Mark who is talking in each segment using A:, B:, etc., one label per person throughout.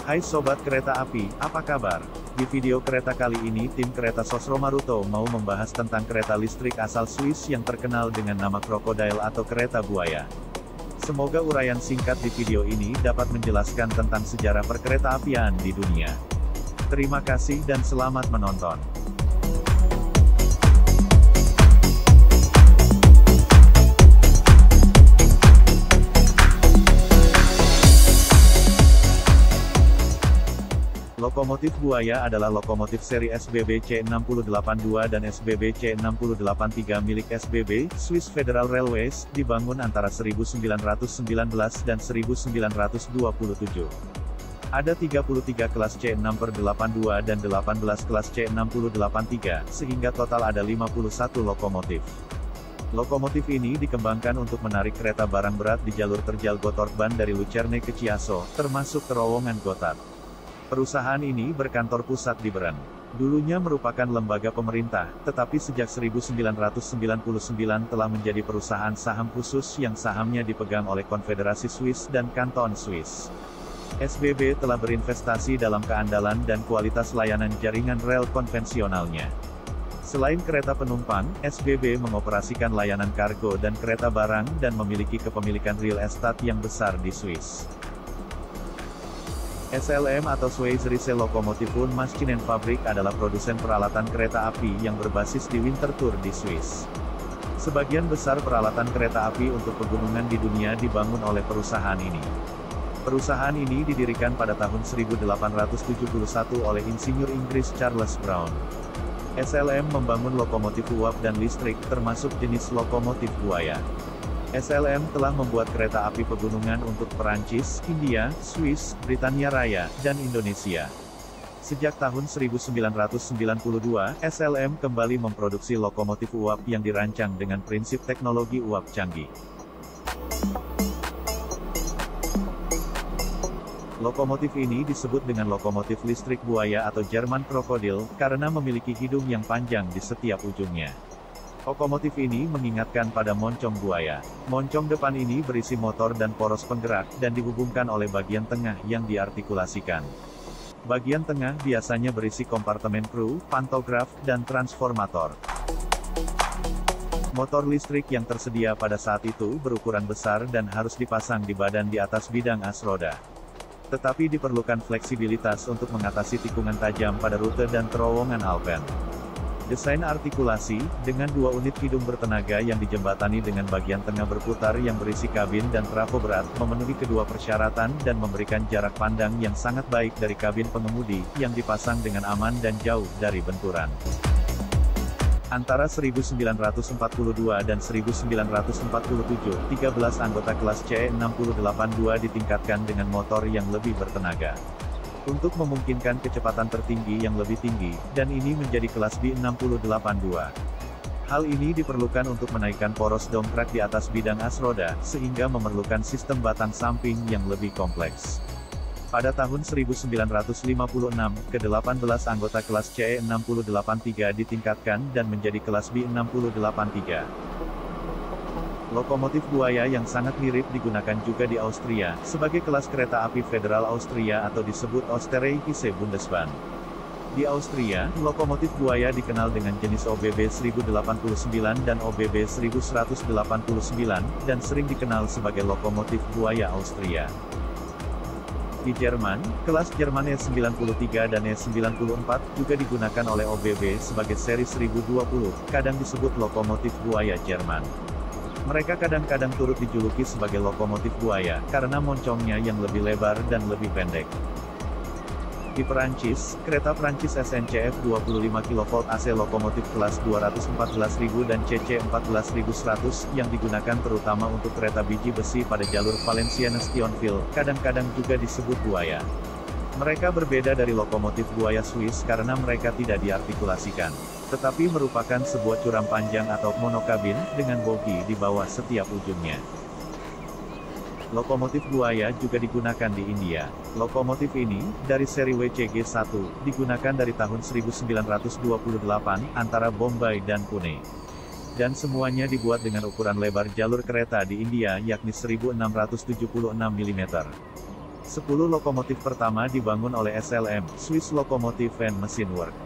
A: Hai Sobat Kereta Api, apa kabar? Di video kereta kali ini tim kereta Sosro Maruto mau membahas tentang kereta listrik asal Swiss yang terkenal dengan nama Crocodile atau kereta buaya. Semoga uraian singkat di video ini dapat menjelaskan tentang sejarah perkereta-apian di dunia. Terima kasih dan selamat menonton. Lokomotif buaya adalah lokomotif seri SBB C682 dan SBB C683 milik SBB, Swiss Federal Railways, dibangun antara 1919 dan 1927. Ada 33 kelas C6/82 dan 18 kelas C683, sehingga total ada 51 lokomotif. Lokomotif ini dikembangkan untuk menarik kereta barang berat di jalur terjal Gotthardbahn dari Lucerne ke Chiasso, termasuk terowongan Gotthard. Perusahaan ini berkantor pusat di Bern. Dulunya merupakan lembaga pemerintah, tetapi sejak 1999 telah menjadi perusahaan saham khusus yang sahamnya dipegang oleh Konfederasi Swiss dan Kanton Swiss. SBB telah berinvestasi dalam keandalan dan kualitas layanan jaringan rel konvensionalnya. Selain kereta penumpang, SBB mengoperasikan layanan kargo dan kereta barang dan memiliki kepemilikan real estate yang besar di Swiss. SLM atau Schweizerische Lokomotivenmaschinenfabrik adalah produsen peralatan kereta api yang berbasis di Winterthur di Swiss. Sebagian besar peralatan kereta api untuk pegunungan di dunia dibangun oleh perusahaan ini. Perusahaan ini didirikan pada tahun 1871 oleh insinyur Inggris Charles Brown. SLM membangun lokomotif uap dan listrik, termasuk jenis lokomotif buaya. SLM telah membuat kereta api pegunungan untuk Perancis, India, Swiss, Britania Raya, dan Indonesia. Sejak tahun 1992, SLM kembali memproduksi lokomotif uap yang dirancang dengan prinsip teknologi uap canggih. Lokomotif ini disebut dengan lokomotif listrik buaya atau German Crocodile, karena memiliki hidung yang panjang di setiap ujungnya. Lokomotif ini mengingatkan pada moncong buaya. Moncong depan ini berisi motor dan poros penggerak, dan dihubungkan oleh bagian tengah yang diartikulasikan. Bagian tengah biasanya berisi kompartemen kru, pantograf, dan transformator. Motor listrik yang tersedia pada saat itu berukuran besar dan harus dipasang di badan di atas bidang as roda. Tetapi diperlukan fleksibilitas untuk mengatasi tikungan tajam pada rute dan terowongan Alpen. Desain artikulasi, dengan dua unit hidung bertenaga yang dijembatani dengan bagian tengah berputar yang berisi kabin dan trafo berat, memenuhi kedua persyaratan dan memberikan jarak pandang yang sangat baik dari kabin pengemudi, yang dipasang dengan aman dan jauh dari benturan. Antara 1942 dan 1947, 13 anggota kelas C682 ditingkatkan dengan motor yang lebih bertenaga. Untuk memungkinkan kecepatan tertinggi yang lebih tinggi, dan ini menjadi kelas B682. Hal ini diperlukan untuk menaikkan poros dongkrak di atas bidang as roda, sehingga memerlukan sistem batang samping yang lebih kompleks. Pada tahun 1956, ke-18 anggota kelas C683 ditingkatkan dan menjadi kelas B683. Lokomotif buaya yang sangat mirip digunakan juga di Austria, sebagai kelas kereta api federal Austria atau disebut Österreichische Bundesbahn. Di Austria, lokomotif buaya dikenal dengan jenis OBB 1089 dan OBB 1189, dan sering dikenal sebagai lokomotif buaya Austria. Di Jerman, kelas Jerman E93 dan E94 juga digunakan oleh OBB sebagai seri 1020, kadang disebut lokomotif buaya Jerman. Mereka kadang-kadang turut dijuluki sebagai lokomotif buaya, karena moncongnya yang lebih lebar dan lebih pendek. Di Perancis, kereta Prancis SNCF 25 kV AC lokomotif kelas 214.000 dan CC 14100, yang digunakan terutama untuk kereta biji besi pada jalur Valenciennes-Thionville, kadang-kadang juga disebut buaya. Mereka berbeda dari lokomotif buaya Swiss karena mereka tidak diartikulasikan, tetapi merupakan sebuah curam panjang atau monokabin, dengan bogi di bawah setiap ujungnya. Lokomotif buaya juga digunakan di India. Lokomotif ini, dari seri WCG-1, digunakan dari tahun 1928, antara Bombay dan Pune. Dan semuanya dibuat dengan ukuran lebar jalur kereta di India yakni 1676 mm. 10 lokomotif pertama dibangun oleh SLM, Swiss Locomotive and Machine Works.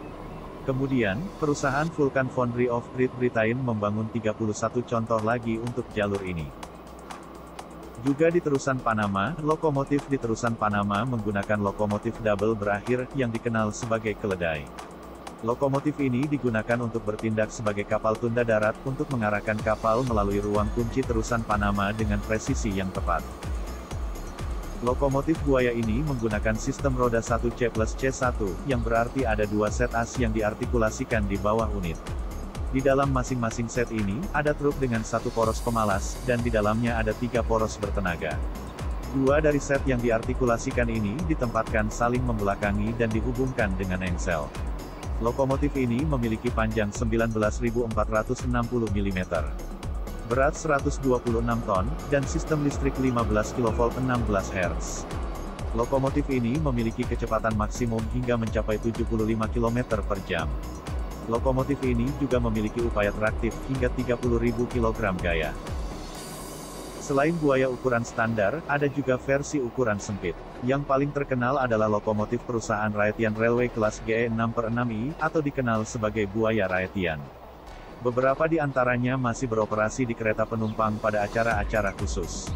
A: Kemudian, perusahaan Vulcan Foundry of Great Britain membangun 31 contoh lagi untuk jalur ini. Juga di terusan Panama, lokomotif di terusan Panama menggunakan lokomotif double berakhir, yang dikenal sebagai keledai. Lokomotif ini digunakan untuk bertindak sebagai kapal tunda darat, untuk mengarahkan kapal melalui ruang kunci terusan Panama dengan presisi yang tepat. Lokomotif buaya ini menggunakan sistem roda 1C+C1, yang berarti ada dua set as yang diartikulasikan di bawah unit. Di dalam masing-masing set ini, ada truk dengan satu poros pemalas, dan di dalamnya ada 3 poros bertenaga. Dua dari set yang diartikulasikan ini ditempatkan saling membelakangi dan dihubungkan dengan engsel. Lokomotif ini memiliki panjang 19.460 mm. Berat 126 ton, dan sistem listrik 15 kV 16 Hz. Lokomotif ini memiliki kecepatan maksimum hingga mencapai 75 km per jam. Lokomotif ini juga memiliki upaya traktif hingga 30.000 kg gaya. Selain buaya ukuran standar, ada juga versi ukuran sempit. Yang paling terkenal adalah lokomotif perusahaan Raytheon Railway kelas GE6/6I, atau dikenal sebagai buaya Raytheon. Beberapa di antaranya masih beroperasi di kereta penumpang pada acara-acara khusus.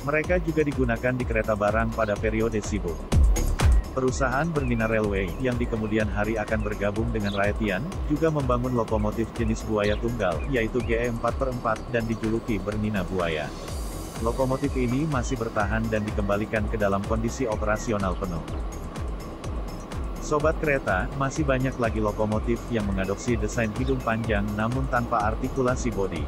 A: Mereka juga digunakan di kereta barang pada periode sibuk. Perusahaan Bernina Railway, yang di kemudian hari akan bergabung dengan Raytheon, juga membangun lokomotif jenis buaya tunggal, yaitu GE4/4, dan dijuluki Bernina Buaya. Lokomotif ini masih bertahan dan dikembalikan ke dalam kondisi operasional penuh. Sobat kereta, masih banyak lagi lokomotif yang mengadopsi desain hidung panjang namun tanpa artikulasi bodi.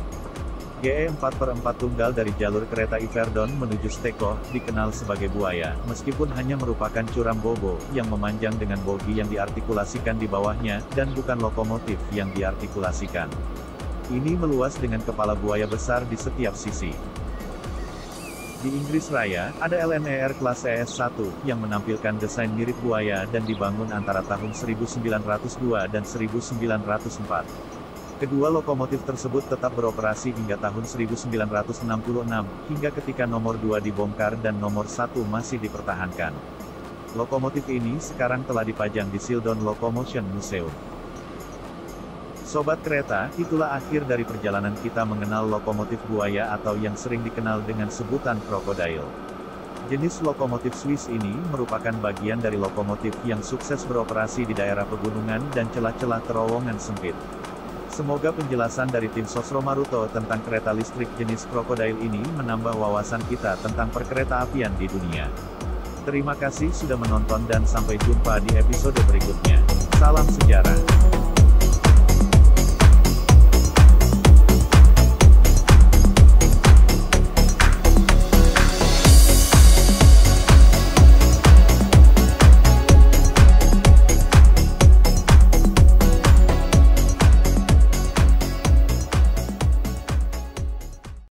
A: GE4/4 tunggal dari jalur kereta Yverdon menuju Steko, dikenal sebagai buaya, meskipun hanya merupakan curam bobo, yang memanjang dengan bogi yang diartikulasikan di bawahnya, dan bukan lokomotif yang diartikulasikan. Ini meluas dengan kepala buaya besar di setiap sisi. Di Inggris Raya, ada LNER kelas ES1, yang menampilkan desain mirip buaya dan dibangun antara tahun 1902 dan 1904. Kedua lokomotif tersebut tetap beroperasi hingga tahun 1966, hingga ketika nomor 2 dibongkar dan nomor 1 masih dipertahankan. Lokomotif ini sekarang telah dipajang di Shildon Locomotion Museum. Sobat kereta, itulah akhir dari perjalanan kita mengenal lokomotif buaya atau yang sering dikenal dengan sebutan krokodil. Jenis lokomotif Swiss ini merupakan bagian dari lokomotif yang sukses beroperasi di daerah pegunungan dan celah-celah terowongan sempit. Semoga penjelasan dari tim Sosro Maruto tentang kereta listrik jenis krokodil ini menambah wawasan kita tentang perkereta-apian di dunia. Terima kasih sudah menonton dan sampai jumpa di episode berikutnya. Salam sejarah.